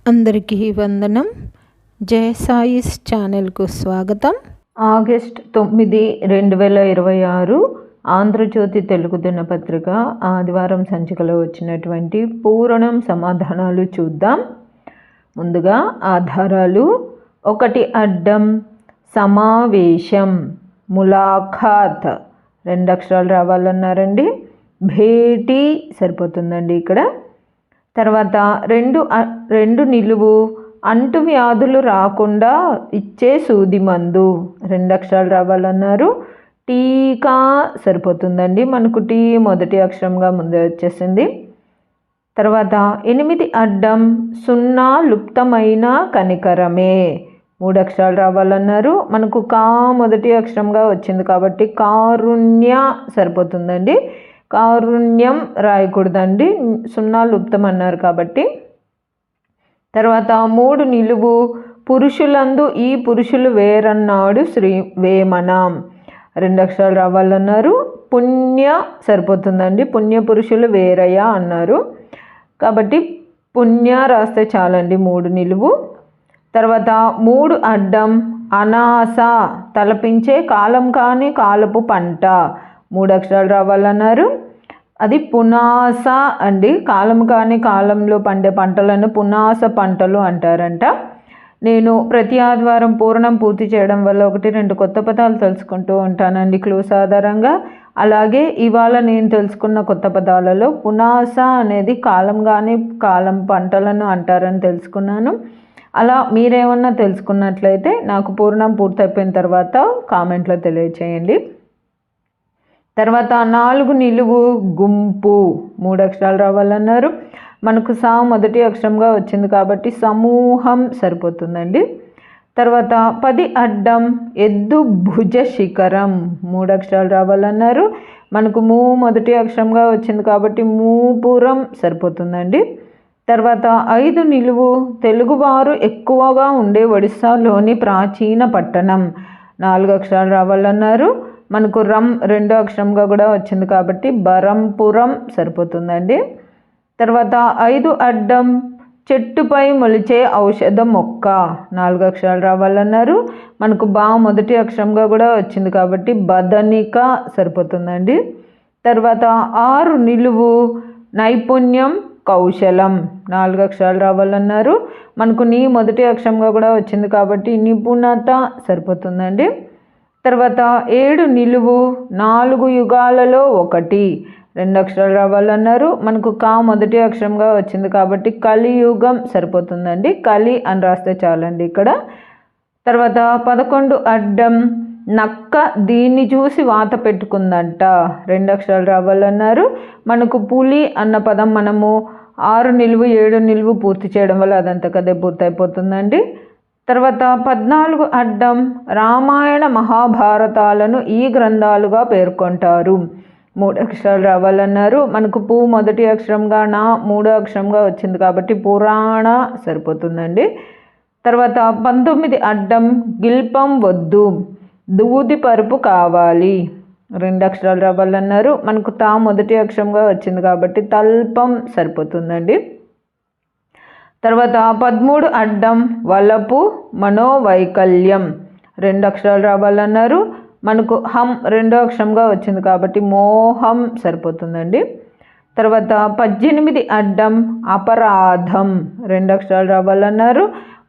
అందరికీ వందనం. జయ సాయిస్ ఛానల్కు స్వాగతం. ఆగస్ట్ 9, 2026 ఆంధ్రజ్యోతి తెలుగు దినపత్రిక ఆదివారం సంచికలో వచ్చినటువంటి పూరణం సమాధానాలు చూద్దాం. ముందుగా ఆధారాలు. 1 అడ్డం, సమావేశం, ములాఖాత్ 2 అక్షరాలు రావాలన్నారండి. భేటీ సరిపోతుందండి ఇక్కడ. తర్వాత రెండు నిలువు, అంటువ్యాధులు రాకుండా ఇచ్చే సూది మందు 2 అక్షరాలు రావాలన్నారు. టీకా సరిపోతుందండి, మనకు టీ మొదటి అక్షరంగా ముందే వచ్చేసింది. తర్వాత 8 అడ్డం, 0 లుప్తమైన కనికరమే 3 అక్షరాలు రావాలన్నారు. మనకు కా మొదటి అక్షరంగా వచ్చింది కాబట్టి కారుణ్య సరిపోతుందండి. కారుణ్యం రాయకూడదండి, 0 లుప్తం అన్నారు కాబట్టి. తర్వాత 3 నిలువు, పురుషులందు ఈ పురుషులు వేరన్నాడు శ్రీ వేమన 2 అక్షరాలు రావాలన్నారు. పుణ్య సరిపోతుందండి, పుణ్య పురుషులు వేరయ్య అన్నారు కాబట్టి పుణ్య రాస్తే చాలండి 3 నిలువు. తర్వాత 3 అడ్డం, అనాస తలపించే కాలం కాని కాలపు పంట 3 అక్షరాలు రావాలన్నారు. అది పునాస అండి, కాలం కాని కాలంలో పండే పంటలను పునాస పంటలు అంటారంట. నేను ప్రతి ఆదివారం పూర్ణం పూర్తి చేయడం వల్ల 1-2 కొత్త పదాలు తెలుసుకుంటూ ఉంటానండి క్లూస్ ఆధారంగా. అలాగే ఇవాళ నేను తెలుసుకున్న కొత్త పదాలలో పునాస అనేది కాలం కాని కాలం పంటలను అంటారని తెలుసుకున్నాను. అలా మీరేమన్నా తెలుసుకున్నట్లయితే నాకు పూర్ణం పూర్తయిపోయిన తర్వాత కామెంట్లో తెలియచేయండి. తర్వాత 4 నిలువు, గుంపు 3 అక్షరాలు రావాలన్నారు. మనకు సా మొదటి అక్షరంగా వచ్చింది కాబట్టి సమూహం సరిపోతుందండి. తర్వాత 10 అడ్డం, ఎద్దు భుజ శిఖరం 3 అక్షరాలు రావాలన్నారు. మనకు మూ మొదటి అక్షరంగా వచ్చింది కాబట్టి మూపురం సరిపోతుందండి. తర్వాత 5 నిలువు, తెలుగువారు ఎక్కువగా ఉండే ఒడిస్సాలోని ప్రాచీన పట్టణం 4 అక్షరాలు రావాలన్నారు. మనకు రం 2 అక్షరంగా కూడా వచ్చింది కాబట్టి బరంపురం సరిపోతుందండి. తర్వాత 5 అడ్డం, చెట్టుపై మొలిచే ఔషధ మొక్క 4 అక్షరాలు రావాలన్నారు. మనకు బా మొదటి అక్షరంగా కూడా వచ్చింది కాబట్టి బదనిక సరిపోతుందండి. తర్వాత 6 నిలువు, నైపుణ్యం కౌశలం 4 అక్షరాలు రావాలన్నారు. మనకు నీ మొదటి అక్షరంగా కూడా వచ్చింది కాబట్టి నిపుణత సరిపోతుందండి. తర్వాత 7 నిలువు, 4 యుగాలలో 1 2 అక్షరాలు రావాలన్నారు. మనకు కా మొదటి అక్షరంగా వచ్చింది కాబట్టి కలియుగం సరిపోతుందండి, కలి అని రాస్తే చాలండి ఇక్కడ. తర్వాత 11 అడ్డం, నక్క దీన్ని చూసి వాత పెట్టుకుందంట 2 అక్షరాలు రావాలన్నారు. మనకు పులి అన్న పదం మనము 6 నిలువు 7 నిలువు పూర్తి చేయడం వల్ల అదంతకదే పూర్తయిపోతుందండి. తర్వాత 14 అడ్డం, రామాయణ మహాభారతాలను ఈ గ్రంథాలుగా పేర్కొంటారు 3 అక్షరాలు రావాలన్నారు. మనకు పూ మొదటి అక్షరంగా నా 3 అక్షరంగా వచ్చింది కాబట్టి పురాణ సరిపోతుందండి. తర్వాత 19 అడ్డం, గిల్పం వద్దు దూది పరుపు కావాలి 2 అక్షరాలు రావాలన్నారు. మనకు తా మొదటి అక్షరంగా వచ్చింది కాబట్టి తల్పం సరిపోతుందండి. తర్వాత 13 అడ్డం, వలపు మనోవైకల్యం 2 అక్షరాలు రావాలన్నారు. మనకు హం 2 అక్షరంగా వచ్చింది కాబట్టి మోహం సరిపోతుందండి. తర్వాత 18 అడ్డం, అపరాధం 2 అక్షరాలు రావాలన్నారు.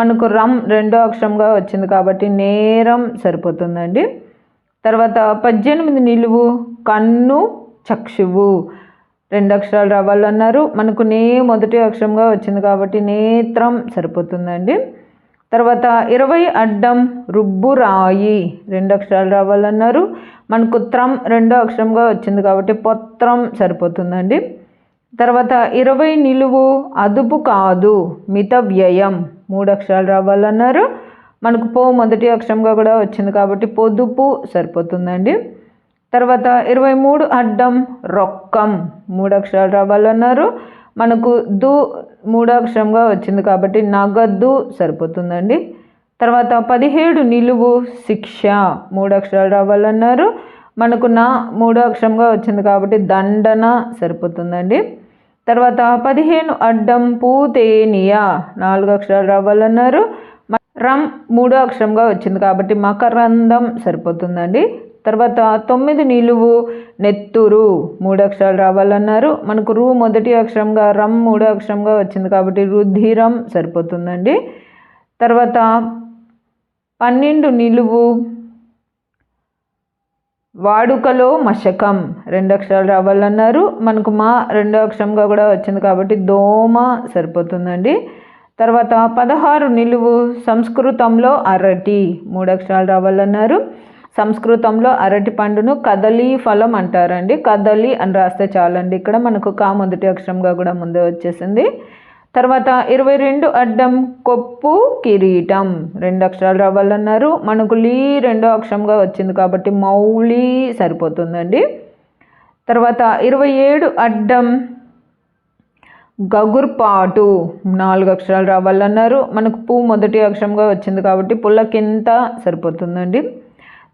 మనకు రం 2 అక్షరంగా వచ్చింది కాబట్టి నేరం సరిపోతుందండి. తర్వాత 18 నిలువు, కన్ను చక్షువు 2 అక్షరాలు రావాలన్నారు. మనకు నే మొదటి అక్షరంగా వచ్చింది కాబట్టి నేత్రం సరిపోతుందండి. తర్వాత 20 అడ్డం, రుబ్బురాయి 2 అక్షరాలు రావాలన్నారు. మనకు త్రం 2 అక్షరంగా వచ్చింది కాబట్టి పొత్రం సరిపోతుందండి. తర్వాత 20 నిలువు, అదుపు కాదు మిత వ్యయం 3 అక్షరాలు రావాలన్నారు. మనకు పో మొదటి అక్షరంగా కూడా వచ్చింది కాబట్టి పొదుపు సరిపోతుందండి. తర్వాత 23 అడ్డం, రొక్కం 3 అక్షరాలు రావాలన్నారు. మనకు దు 3 అక్షరంగా వచ్చింది కాబట్టి నగదు సరిపోతుందండి. తర్వాత 17 నిలువు, శిక్ష 3 అక్షరాలు రావాలన్నారు. మనకు నా 3 అక్షరంగా వచ్చింది కాబట్టి దండన సరిపోతుందండి. తర్వాత 15 అడ్డం పూతేనియా 4 అక్షరాలు రావాలన్నారు. రమ్ 3వ అక్షరంగా వచ్చింది కాబట్టి మకరందం సరిపోతుందండి. తర్వాత 9 నిలువు నెత్తురు 3 అక్షరాలు రావాలన్నారు. మనకు రు మొదటి అక్షరంగా, రమ్ 3వ అక్షరంగా వచ్చింది కాబట్టి రుధిరం సరిపోతుందండి. తర్వాత 12 నిలువు వాడుకలో మశకం 2 అక్షరాలు రావాలన్నారు. మనకు మా 2వ అక్షరంగా కూడా వచ్చింది కాబట్టి దోమ సరిపోతుందండి. తర్వాత 16 నిలువు సంస్కృతంలో అరటి 3 అక్షరాలు రావాలన్నారు. సంస్కృతంలో అరటి పండును కదలీ ఫలం అంటారండి. కదలి అని రాస్తే చాలండి. ఇక్కడ మనకు కా మొదటి అక్షరంగా కూడా ముందే వచ్చేసింది. తర్వాత 22 అడ్డం కొప్పు కిరీటం 2 అక్షరాలు రావాలన్నారు. మనకు లీ 2వ అక్షరంగా వచ్చింది కాబట్టి మౌళి సరిపోతుందండి. తర్వాత 27 అడ్డం గగుర్పాటు 4 అక్షరాలు రావాలన్నారు. మనకు పూ మొదటి అక్షరంగా వచ్చింది కాబట్టి పుల్లకింత సరిపోతుందండి.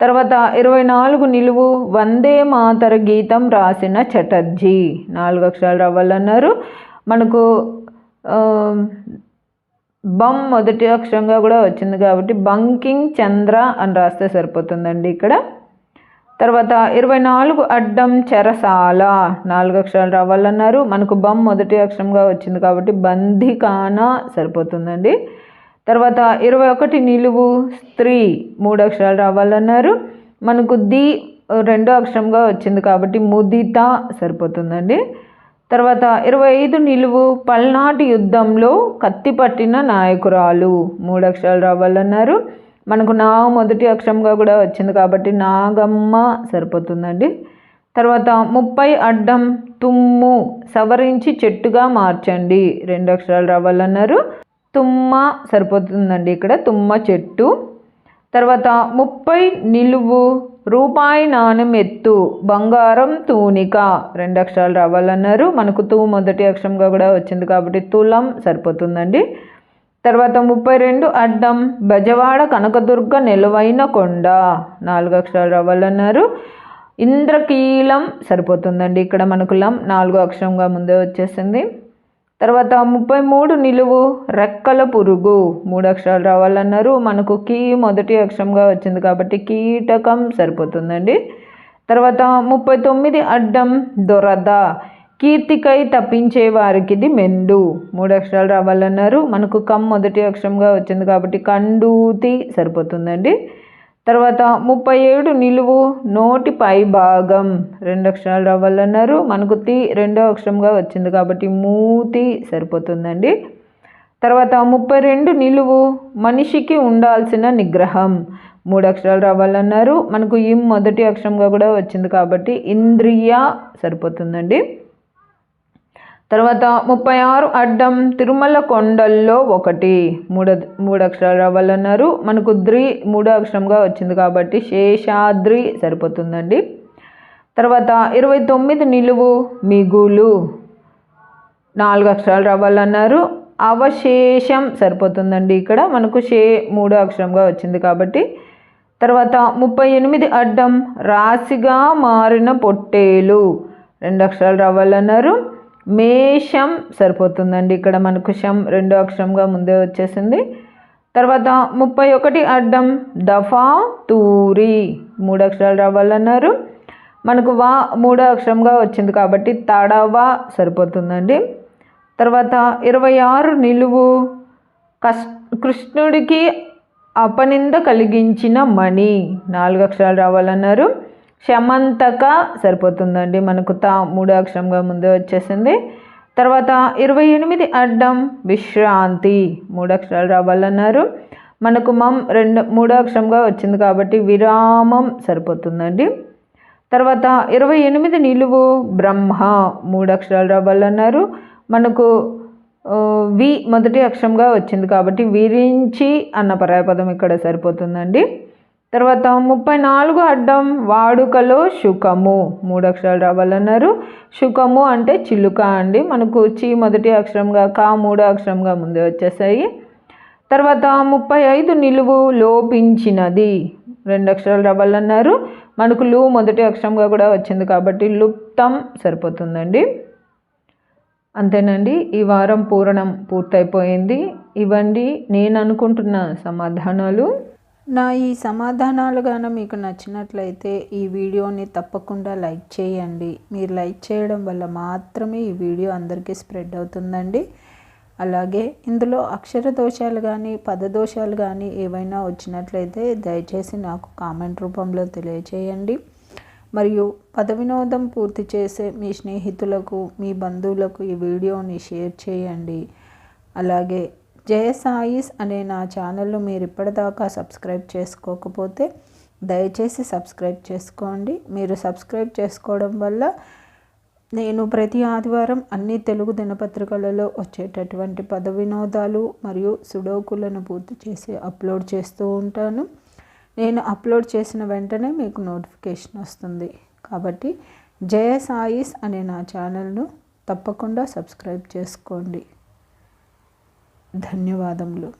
తర్వాత 24 నిలువు వందే మాతర గీతం రాసిన చటర్జీ 4 అక్షరాలు రావాలన్నారు. మనకు బం మొదటి అక్షరంగా కూడా వచ్చింది కాబట్టి బంకింగ్ చంద్ర అని రాస్తే సరిపోతుందండి ఇక్కడ. తర్వాత 24 అడ్డం చెరసాల 4 అక్షరాలు రావాలన్నారు. మనకు బం మొదటి అక్షరంగా వచ్చింది కాబట్టి బంధికాన సరిపోతుందండి. తర్వాత 21 నిలువు స్త్రీ 3 అక్షరాలు రావాలన్నారు. మనకు ది 2వ అక్షరంగా వచ్చింది కాబట్టి ముదిత సరిపోతుందండి. తర్వాత 25 నిలువు పల్నాటి యుద్ధంలో కత్తి పట్టిన నాయకురాలు 3 అక్షరాలు రావాలన్నారు. మనకు నా మొదటి అక్షరంగా కూడా వచ్చింది కాబట్టి నాగమ్మ సరిపోతుందండి. తర్వాత 30 అడ్డం తుమ్ము సవరించి చెట్టుగా మార్చండి 2 అక్షరాలు రావాలన్నారు. తుమ్మ సరిపోతుందండి ఇక్కడ తుమ్మ చెట్టు. తర్వాత 30 నిలువు రూపాయి నాణెం ఎత్తు బంగారం తూనిక 2 అక్షరాలు రావాలన్నారు. మనకు తూ మొదటి అక్షరంగా కూడా వచ్చింది కాబట్టి తులం సరిపోతుందండి. తర్వాత 32 అడ్డం బెజవాడ కనకదుర్గ నిలువైన కొండ 4 అక్షరాలు రావాలన్నారు. ఇంద్రకీలం సరిపోతుందండి ఇక్కడ మనకు లం 4వ అక్షరంగా ముందే వచ్చేసింది. తర్వాత 33 నిలువు రెక్కల పురుగు 3 అక్షరాలు రావాలన్నారు. మనకు కీ మొదటి అక్షరంగా వచ్చింది కాబట్టి కీటకం సరిపోతుందండి. తర్వాత 39 అడ్డం దొరద కీర్తికై తప్పించే వారికి ఇది మెండు 3 అక్షరాలు రావాలన్నారు. మనకు కమ్ మొదటి అక్షరంగా వచ్చింది కాబట్టి కండూతి సరిపోతుందండి. తర్వాత 37 నిలువు నోటి పై భాగం 2 అక్షరాలు రావాలన్నారు. మనకు తి 2వ అక్షరంగా వచ్చింది కాబట్టి మూతి సరిపోతుందండి. తర్వాత 32 నిలువు మనిషికి ఉండాల్సిన నిగ్రహం 3 అక్షరాలు రావాలన్నారు. మనకు ఇం మొదటి అక్షరంగా కూడా వచ్చింది కాబట్టి ఇంద్రియ సరిపోతుందండి. తర్వాత 36 అడ్డం తిరుమల కొండల్లో ఒకటి 3 అక్షరాలు రావాలన్నారు. మనకు ద్రి 3వ అక్షరంగా వచ్చింది కాబట్టి శేషాద్రి సరిపోతుందండి. తర్వాత 29 నిలువు మిగులు 4 అక్షరాలు రావాలన్నారు. అవశేషం సరిపోతుందండి ఇక్కడ మనకు 3వ అక్షరంగా వచ్చింది కాబట్టి. తర్వాత 38 అడ్డం రాశిగా మారిన పొట్టేలు 2 అక్షరాలు రావాలన్నారు. మేషం సరిపోతుందండి ఇక్కడ మనకు శం 2వ అక్షరంగా ముందే వచ్చేసింది. తర్వాత 31 అడ్డం దఫా తూరి 3 అక్షరాలు రావాలన్నారు. మనకు వా 3వ అక్షరంగా వచ్చింది కాబట్టి తడవ సరిపోతుందండి. తర్వాత 26 నిలువు కృష్ణుడికి అపనింద కలిగించిన మణి 4 అక్షరాలు రావాలన్నారు. శమంతక సరిపోతుందండి మనకు తా 3వ అక్షరంగా ముందే వచ్చేసింది. తర్వాత 28 అడ్డం విశ్రాంతి 3 అక్షరాలు రావాలన్నారు. మనకు మం 3వ అక్షరంగా వచ్చింది కాబట్టి విరామం సరిపోతుందండి. తర్వాత 28 నిలువు బ్రహ్మ 3 అక్షరాలు రావాలన్నారు. మనకు వి మొదటి అక్షరంగా వచ్చింది కాబట్టి విరించి అన్న పర్యాయపదం ఇక్కడ సరిపోతుందండి. తర్వాత 34 అడ్డం వాడుకలో శుకము 3 అక్షరాలు రావాలన్నారు. శుకము అంటే చిలుక అండి. మనకు చి మొదటి అక్షరంగా కా 3వ అక్షరంగా ముందే వచ్చేసాయి. తర్వాత 35 నిలువు లోపించినది 2 అక్షరాలు రావాలన్నారు. మనకు లు మొదటి అక్షరంగా కూడా వచ్చింది కాబట్టి లుప్తం సరిపోతుందండి. అంతేనండి, ఈ వారం పూరణం పూర్తయిపోయింది. ఇవండి నేను అనుకుంటున్న సమాధానాలు. నా ఈ సమాధానాలు గాన మీకు నచ్చినట్లయితే ఈ వీడియోని తప్పకుండా లైక్ చేయండి. మీరు లైక్ చేయడం వల్ల మాత్రమే ఈ వీడియో అందరికీ స్ప్రెడ్ అవుతుందండి. అలాగే ఇందులో అక్షర దోషాలు కానీ పదదోషాలు కానీ ఏవైనా వచ్చినట్లయితే దయచేసి నాకు కామెంట్ రూపంలో తెలియచేయండి. మరియు పద వినోదం పూర్తి చేసే మీ స్నేహితులకు మీ బంధువులకు ఈ వీడియోని షేర్ చేయండి. అలాగే జయ సాయిస్ అనే నా ఛానల్ను మీరు ఇప్పటిదాకా సబ్స్క్రైబ్ చేసుకోకపోతే దయచేసి సబ్స్క్రైబ్ చేసుకోండి. మీరు సబ్స్క్రైబ్ చేసుకోవడం వల్ల నేను ప్రతి ఆదివారం అన్ని తెలుగు దినపత్రికలలో వచ్చేటటువంటి పద వినోదాలు మరియు సుడోకులను పూర్తి చేసి అప్లోడ్ చేస్తూ ఉంటాను. నేను అప్లోడ్ చేసిన వెంటనే మీకు నోటిఫికేషన్ వస్తుంది. కాబట్టి జయ సాయిస్ అనే నా ఛానల్ను తప్పకుండా సబ్స్క్రైబ్ చేసుకోండి. ధన్యవాదములు.